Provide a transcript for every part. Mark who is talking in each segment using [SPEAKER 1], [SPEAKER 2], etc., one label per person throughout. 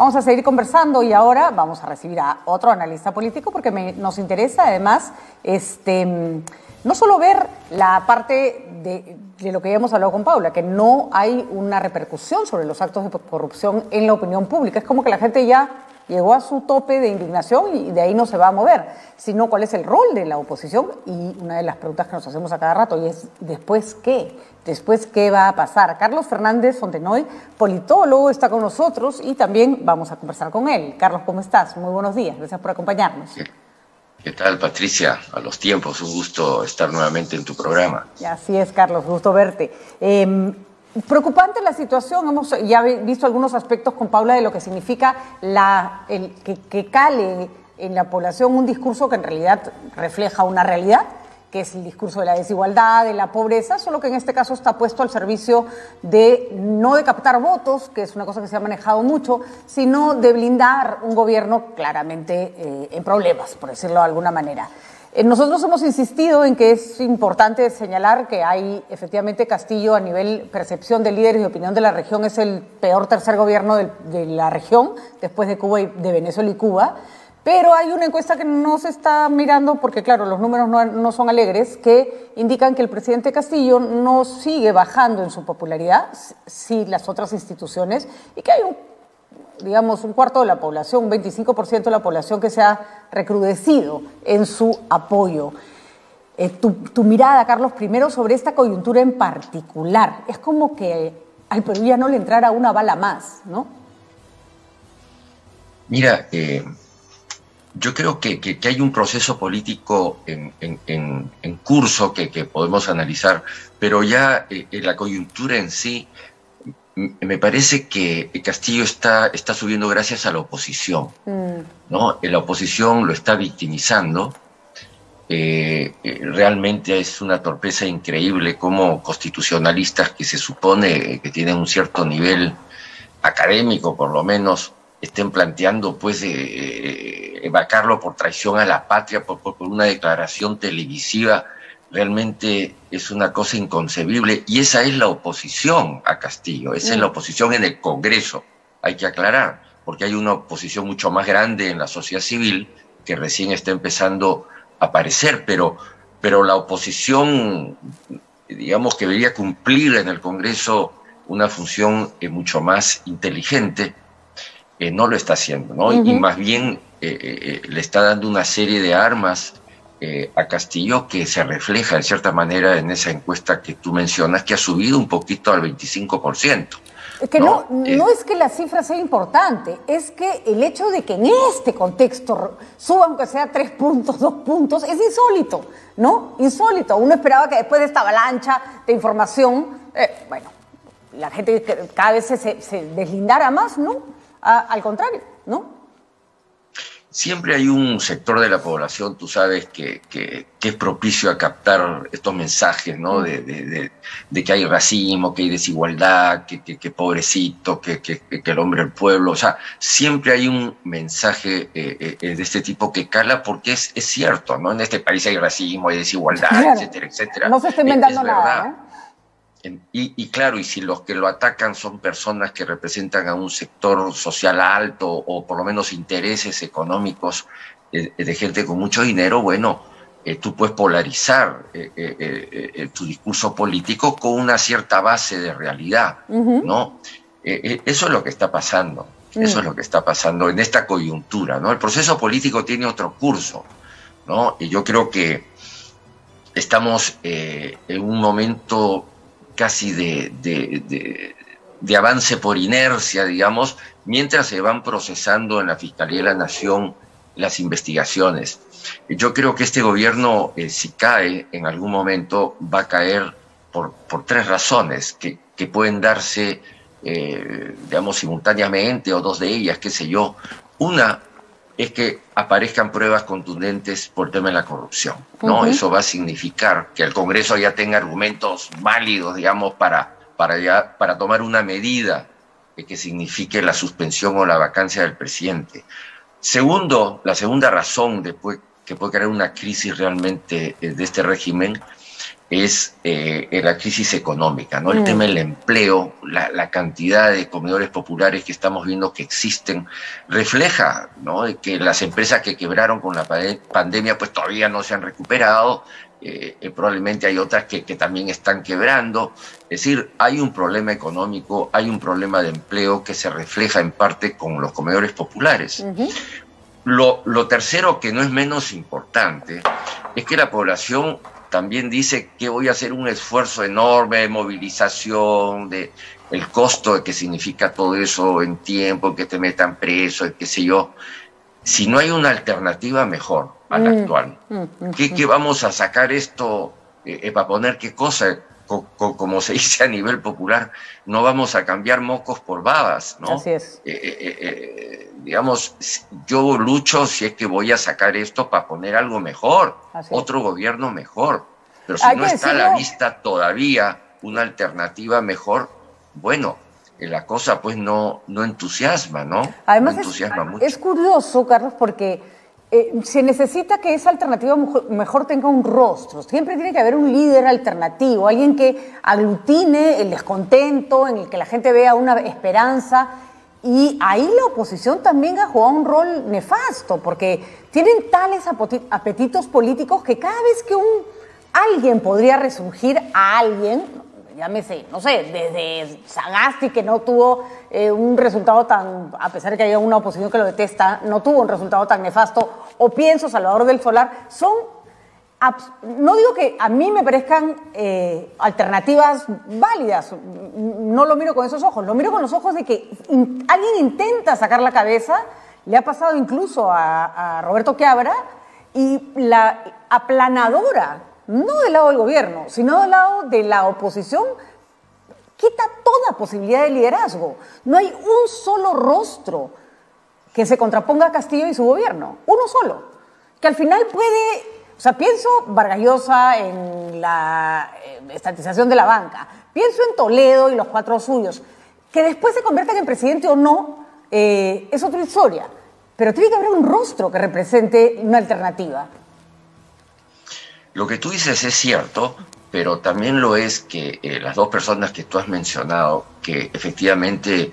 [SPEAKER 1] Vamos a seguir conversando y ahora vamos a recibir a otro analista político porque nos interesa además no solo ver la parte de lo que ya hemos hablado con Paula, que no hay una repercusión sobre los actos de corrupción en la opinión pública. Es como que la gente ya llegó a su tope de indignación y de ahí no se va a mover, sino cuál es el rol de la oposición. Y una de las preguntas que nos hacemos a cada rato y es ¿después qué? ¿Después qué va a pasar? Carlos Fernández Fontenoy, politólogo, está con nosotros y también vamos a conversar con él. Carlos, ¿cómo estás? Muy buenos días, gracias por acompañarnos.
[SPEAKER 2] ¿Qué tal, Patricia? A los tiempos, un gusto estar nuevamente en tu programa.
[SPEAKER 1] Así es, Carlos, gusto verte. Preocupante la situación, hemos ya visto algunos aspectos con Paula de lo que significa que cale en la población un discurso que en realidad refleja una realidad, que es el discurso de la desigualdad, de la pobreza, solo que en este caso está puesto al servicio no de captar votos, que es una cosa que se ha manejado mucho, sino de blindar un gobierno claramente en problemas, por decirlo de alguna manera. Nosotros hemos insistido en que es importante señalar que hay efectivamente Castillo a nivel percepción de líderes de opinión de la región es el peor tercer gobierno de la región, después de Cuba de Venezuela y Cuba. Pero hay una encuesta que no se está mirando porque, claro, los números no son alegres, que indican que el presidente Castillo no sigue bajando en su popularidad, sí las otras instituciones, y que hay un cuarto de la población, un 25% de la población que se ha recrudecido en su apoyo. Tu mirada, Carlos, primero sobre esta coyuntura en particular. Es como que al Perú ya no le entrara una bala más, ¿no?
[SPEAKER 2] Mira, yo creo que hay un proceso político en curso que podemos analizar, pero ya la coyuntura en sí, me parece que Castillo está subiendo gracias a la oposición, ¿no? La oposición lo está victimizando. Realmente es una torpeza increíble cómo constitucionalistas que se supone que tienen un cierto nivel académico, por lo menos, estén planteando pues vacarlo por traición a la patria, por una declaración televisiva. Realmente es una cosa inconcebible y esa es la oposición a Castillo, esa es la oposición en el Congreso, hay que aclarar, porque hay una oposición mucho más grande en la sociedad civil que recién está empezando a aparecer, pero la oposición, digamos que debería cumplir en el Congreso una función mucho más inteligente, no lo está haciendo, ¿no? Y más bien le está dando una serie de armas a Castillo que se refleja de cierta manera en esa encuesta que tú mencionas, que ha subido un poquito al 25%.
[SPEAKER 1] Es que no es que la cifra sea importante, es que el hecho de que en este contexto suba aunque sea 3 puntos, 2 puntos, es insólito, ¿no? Insólito. Uno esperaba que después de esta avalancha de información, la gente cada vez se deslindara más, ¿no? Al contrario, ¿no?
[SPEAKER 2] Siempre hay un sector de la población, tú sabes, que es propicio a captar estos mensajes, ¿no? De que hay racismo, que hay desigualdad, que pobrecito, que el hombre del pueblo. O sea, siempre hay un mensaje de este tipo que cala porque es cierto, ¿no? En este país hay racismo, hay desigualdad, claro, etcétera, etcétera.
[SPEAKER 1] No se está inventando nada, ¿eh?
[SPEAKER 2] Y claro, y si los que lo atacan son personas que representan a un sector social alto o por lo menos intereses económicos de gente con mucho dinero, bueno, tú puedes polarizar tu discurso político con una cierta base de realidad, ¿no? Eso es lo que está pasando, eso es lo que está pasando en esta coyuntura, ¿no? El proceso político tiene otro curso, ¿no? Y yo creo que estamos en un momento casi de avance por inercia, digamos, mientras se van procesando en la Fiscalía de la Nación las investigaciones. Yo creo que este gobierno, si cae en algún momento, va a caer por 3 razones que pueden darse, digamos, simultáneamente, o 2 de ellas, qué sé yo. Una es que aparezcan pruebas contundentes por el tema de la corrupción, ¿no? Eso va a significar que el Congreso ya tenga argumentos válidos, digamos, para tomar una medida que signifique la suspensión o la vacancia del presidente. Segundo, la segunda razón que puede crear una crisis realmente de este régimen es la crisis económica, ¿no? El tema del empleo, la cantidad de comedores populares que estamos viendo que existen, refleja, ¿no?, de que las empresas que quebraron con la pandemia pues todavía no se han recuperado, probablemente hay otras que también están quebrando. Es decir, hay un problema económico, hay un problema de empleo que se refleja en parte con los comedores populares. Lo tercero, que no es menos importante, es que la población también dice que voy a hacer un esfuerzo enorme de movilización, de el costo de que significa todo eso en tiempo, que te metan preso, qué sé yo. Si no hay una alternativa mejor a la actual, ¿qué vamos a sacar esto para poner qué cosa? Como se dice a nivel popular, no vamos a cambiar mocos por babas, ¿no?
[SPEAKER 1] Así es.
[SPEAKER 2] Digamos, yo lucho si es que voy a sacar esto para poner algo mejor, otro gobierno mejor. Pero si no está a la vista todavía una alternativa mejor, bueno, la cosa pues no entusiasma, ¿no?
[SPEAKER 1] Además
[SPEAKER 2] no entusiasma mucho.
[SPEAKER 1] Es curioso, Carlos, porque se necesita que esa alternativa mejor tenga un rostro. Siempre tiene que haber un líder alternativo, alguien que aglutine el descontento, en el que la gente vea una esperanza. Y ahí la oposición también ha jugado un rol nefasto, porque tienen tales apetitos políticos que cada vez que alguien podría resurgir a alguien, llámese, no sé, desde Sagasti, que no tuvo un resultado tan, a pesar de que haya una oposición que lo detesta, no tuvo un resultado tan nefasto, o pienso Salvador del Solar, no digo que a mí me parezcan alternativas válidas, no lo miro con esos ojos, lo miro con los ojos de que alguien intenta sacar la cabeza, le ha pasado incluso a Roberto Quiabra, y la aplanadora, no del lado del gobierno, sino del lado de la oposición, quita toda posibilidad de liderazgo. No hay un solo rostro que se contraponga a Castillo y su gobierno, uno solo, que al final puede... O sea, pienso Vargas Llosa en la estatización de la banca, pienso en Toledo y los 4 suyos, que después se conviertan en presidente o no, es otra historia, pero tiene que haber un rostro que represente una alternativa.
[SPEAKER 2] Lo que tú dices es cierto, pero también lo es que las dos personas que tú has mencionado, que efectivamente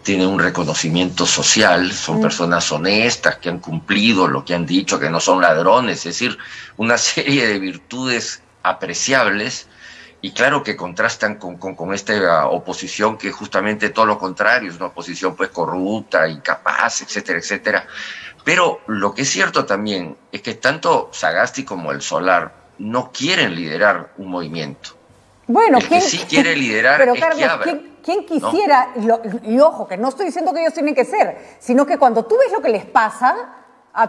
[SPEAKER 2] tienen un reconocimiento social, son personas honestas, que han cumplido lo que han dicho, que no son ladrones, es decir, una serie de virtudes apreciables, y claro que contrastan con esta oposición que justamente todo lo contrario, es una oposición pues corrupta, incapaz, etcétera, etcétera. Pero lo que es cierto también es que tanto Sagasti como el Solar no quieren liderar un movimiento.
[SPEAKER 1] Bueno,
[SPEAKER 2] el que sí quiere liderar
[SPEAKER 1] pero,
[SPEAKER 2] es
[SPEAKER 1] Carlos,
[SPEAKER 2] Quiabra.
[SPEAKER 1] ¿quién quisiera? ¿No? Y ojo, que no estoy diciendo que ellos tienen que ser, sino que cuando tú ves lo que les pasa,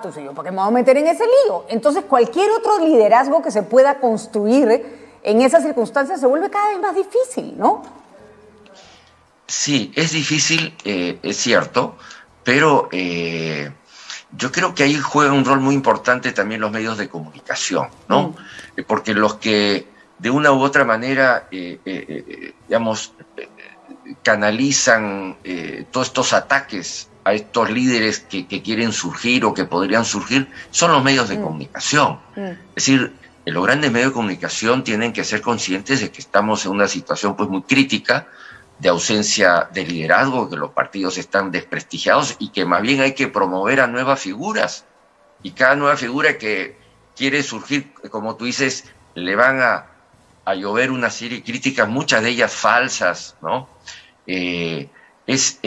[SPEAKER 1] tú sí, yo, ¿para qué me voy a meter en ese lío? Entonces, cualquier otro liderazgo que se pueda construir en esas circunstancias se vuelve cada vez más difícil, ¿no?
[SPEAKER 2] Sí, es difícil, es cierto, pero yo creo que ahí juega un rol muy importante también los medios de comunicación, ¿no? Porque los que de una u otra manera, digamos, canalizan todos estos ataques a estos líderes que quieren surgir o que podrían surgir, son los medios de comunicación. Es decir, los grandes medios de comunicación tienen que ser conscientes de que estamos en una situación pues muy crítica, de ausencia de liderazgo, que los partidos están desprestigiados y que más bien hay que promover a nuevas figuras. Y cada nueva figura que quiere surgir, como tú dices, le van a llover una serie de críticas, muchas de ellas falsas, ¿no? Es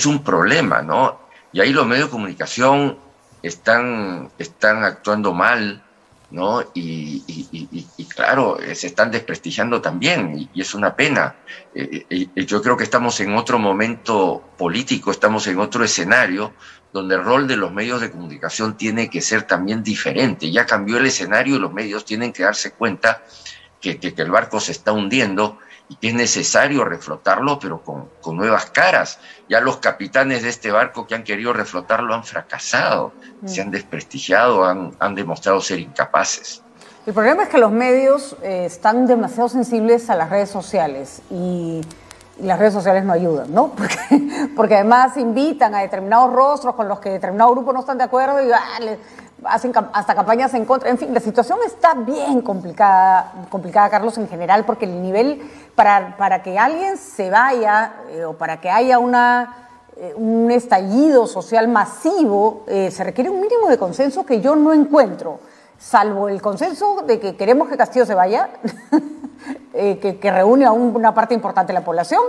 [SPEAKER 2] un problema, ¿no? Y ahí los medios de comunicación están actuando mal, ¿no? Y claro, se están desprestigiando también, y es una pena. Yo creo que estamos en otro momento político, estamos en otro escenario donde el rol de los medios de comunicación tiene que ser también diferente. Ya cambió el escenario y los medios tienen que darse cuenta que el barco se está hundiendo y que es necesario reflotarlo, pero con nuevas caras. Ya los capitanes de este barco que han querido reflotarlo han fracasado, se han desprestigiado, han demostrado ser incapaces.
[SPEAKER 1] El problema es que los medios están demasiado sensibles a las redes sociales y las redes sociales no ayudan, ¿no? Porque además invitan a determinados rostros con los que determinado grupo no están de acuerdo y hacen hasta campañas en contra. En fin, la situación está bien complicada, Carlos, en general, porque el nivel para que alguien se vaya o para que haya un estallido social masivo, se requiere un mínimo de consenso que yo no encuentro, salvo el consenso de que queremos que Castillo se vaya, que reúne a una parte importante de la población.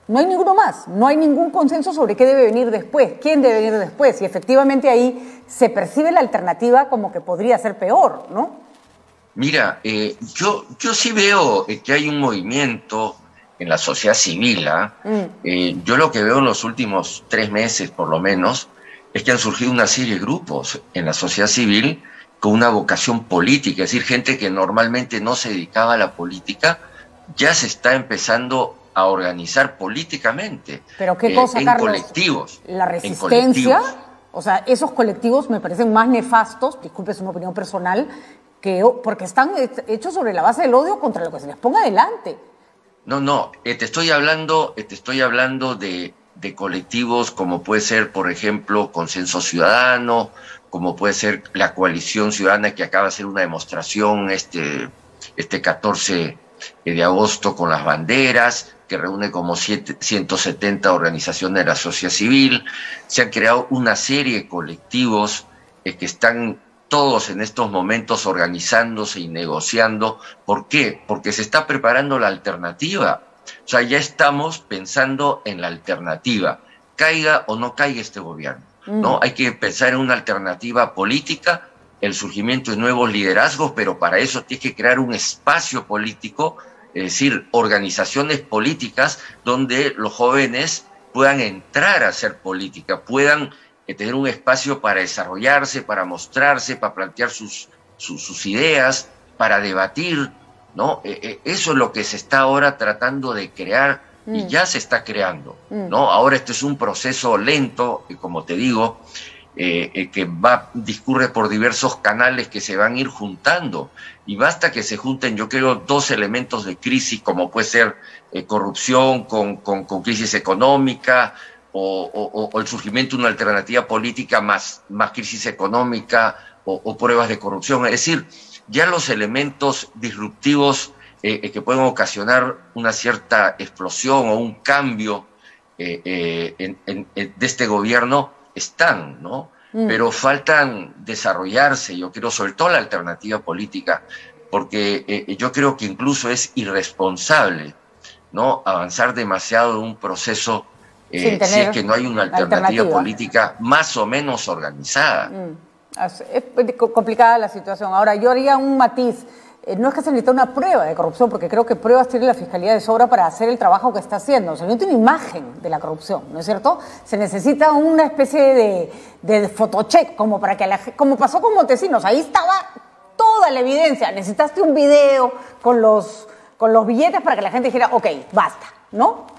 [SPEAKER 1] No hay ninguno más, no hay ningún consenso sobre qué debe venir después, quién debe venir después, y efectivamente ahí se percibe la alternativa como que podría ser peor, ¿no?
[SPEAKER 2] Mira, yo sí veo que hay un movimiento en la sociedad civil. Yo lo que veo en los últimos 3 meses, por lo menos, es que han surgido una serie de grupos en la sociedad civil con una vocación política, es decir, gente que normalmente no se dedicaba a la política, ya se está empezando a organizar políticamente.
[SPEAKER 1] ¿Pero qué cosa,
[SPEAKER 2] en
[SPEAKER 1] Carlos?
[SPEAKER 2] Colectivos.
[SPEAKER 1] ¿La resistencia? O sea, esos colectivos me parecen más nefastos, disculpe, es una opinión personal, porque están hechos sobre la base del odio contra lo que se les ponga adelante.
[SPEAKER 2] No, te estoy hablando de colectivos como puede ser, por ejemplo, Consenso Ciudadano, como puede ser la Coalición Ciudadana, que acaba de hacer una demostración este 14 de agosto con las banderas, que reúne como 170 organizaciones de la sociedad civil. Se han creado una serie de colectivos que están todos en estos momentos organizándose y negociando. ¿Por qué? Porque se está preparando la alternativa. O sea, ya estamos pensando en la alternativa, caiga o no caiga este gobierno, ¿no? Hay que pensar en una alternativa política, el surgimiento de nuevos liderazgos, pero para eso tiene que crear un espacio político, es decir, organizaciones políticas donde los jóvenes puedan entrar a hacer política, puedan tener un espacio para desarrollarse, para mostrarse, para plantear sus ideas, para debatir, ¿no? Eso es lo que se está ahora tratando de crear y ya se está creando, ¿no? Ahora esto es un proceso lento, como te digo, que discurre por diversos canales que se van a ir juntando, y basta que se junten, yo creo, 2 elementos de crisis, como puede ser corrupción con crisis económica, o el surgimiento de una alternativa política más crisis económica o pruebas de corrupción. Es decir, ya los elementos disruptivos que pueden ocasionar una cierta explosión o un cambio de este gobierno están, ¿no? Pero faltan desarrollarse, yo creo, sobre todo la alternativa política, porque yo creo que incluso es irresponsable, ¿no?, avanzar demasiado en un proceso si es que no hay una alternativa política más o menos organizada.
[SPEAKER 1] Es complicada la situación. Ahora, yo haría un matiz. No es que se necesita una prueba de corrupción, porque creo que pruebas tiene la Fiscalía de sobra para hacer el trabajo que está haciendo. O sea, no tiene imagen de la corrupción, ¿no es cierto? Se necesita una especie de photocheck, como para que como pasó con Montesinos. Ahí estaba toda la evidencia. Necesitaste un video con los billetes para que la gente dijera, ok, basta, ¿no?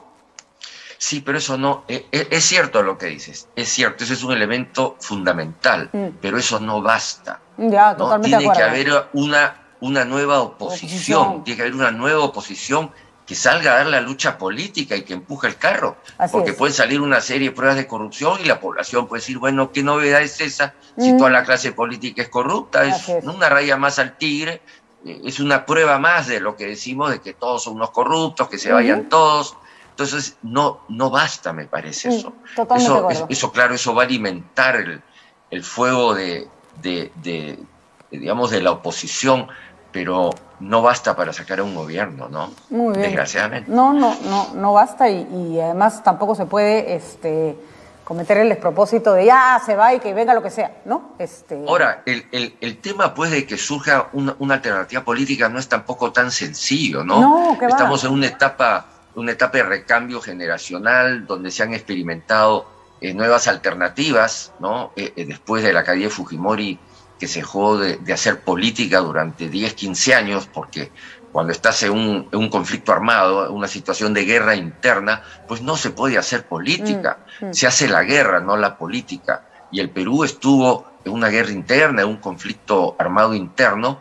[SPEAKER 2] Sí, pero eso no, es cierto lo que dices, es cierto, ese es un elemento fundamental, pero eso no basta.
[SPEAKER 1] Ya, totalmente de acuerdo.
[SPEAKER 2] Tiene que haber una nueva oposición, tiene que haber una nueva oposición que salga a dar la lucha política y que empuje el carro, porque pueden salir una serie de pruebas de corrupción y la población puede decir, bueno, ¿qué novedad es esa si toda la clase política es corrupta? Es una raya más al tigre, es una prueba más de lo que decimos de que todos son unos corruptos, que se vayan todos. Entonces, no basta, me parece eso. Eso, claro, eso va a alimentar el fuego digamos, de la oposición, pero no basta para sacar a un gobierno, ¿no?
[SPEAKER 1] Muy bien.
[SPEAKER 2] Desgraciadamente.
[SPEAKER 1] No basta, y además tampoco se puede cometer el despropósito de ya se va y que venga lo que sea, ¿no?
[SPEAKER 2] Ahora, el tema, pues, de que surja una alternativa política no es tampoco tan sencillo, ¿no?
[SPEAKER 1] No, ¿qué va?
[SPEAKER 2] Estamos en una etapa de recambio generacional donde se han experimentado nuevas alternativas, ¿no? Después de la caída de Fujimori, que se dejó de hacer política durante 10, 15 años, porque cuando estás en un conflicto armado, en una situación de guerra interna, pues no se puede hacer política. Se hace la guerra, no la política. Y el Perú estuvo en una guerra interna, en un conflicto armado interno,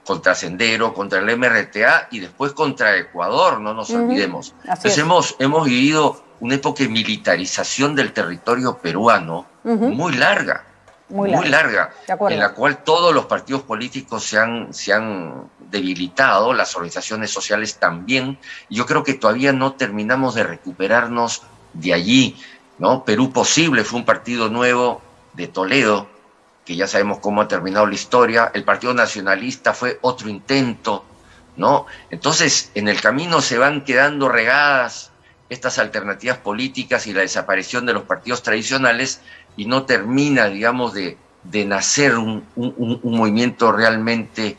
[SPEAKER 2] contra Sendero, contra el MRTA y después contra Ecuador, no nos olvidemos. Entonces hemos vivido una época de militarización del territorio peruano muy larga,
[SPEAKER 1] muy
[SPEAKER 2] larga, en la cual todos los partidos políticos se han debilitado, las organizaciones sociales también. Yo creo que todavía no terminamos de recuperarnos de allí, ¿no? Perú Posible fue un partido nuevo de Toledo, que ya sabemos cómo ha terminado la historia. El Partido Nacionalista fue otro intento, ¿no? Entonces, en el camino se van quedando regadas estas alternativas políticas y la desaparición de los partidos tradicionales, y no termina, digamos, de nacer un movimiento realmente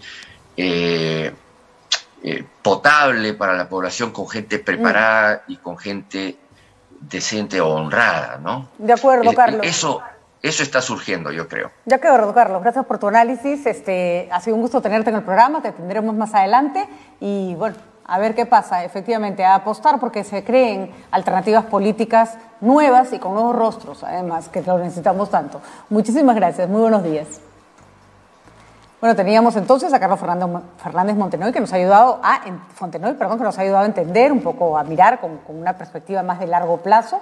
[SPEAKER 2] potable para la población, con gente preparada y con gente decente o honrada, ¿no?
[SPEAKER 1] De acuerdo, Carlos.
[SPEAKER 2] Eso está surgiendo, yo creo.
[SPEAKER 1] De acuerdo, Carlos. Gracias por tu análisis. Ha sido un gusto tenerte en el programa. Te tendremos más adelante. Y bueno, a ver qué pasa. Efectivamente, a apostar porque se creen alternativas políticas nuevas y con nuevos rostros, además, que lo necesitamos tanto. Muchísimas gracias. Muy buenos días. Bueno, teníamos entonces a Carlos Fernández Fontenoy, que nos ha ayudado a entender un poco, a mirar con una perspectiva más de largo plazo.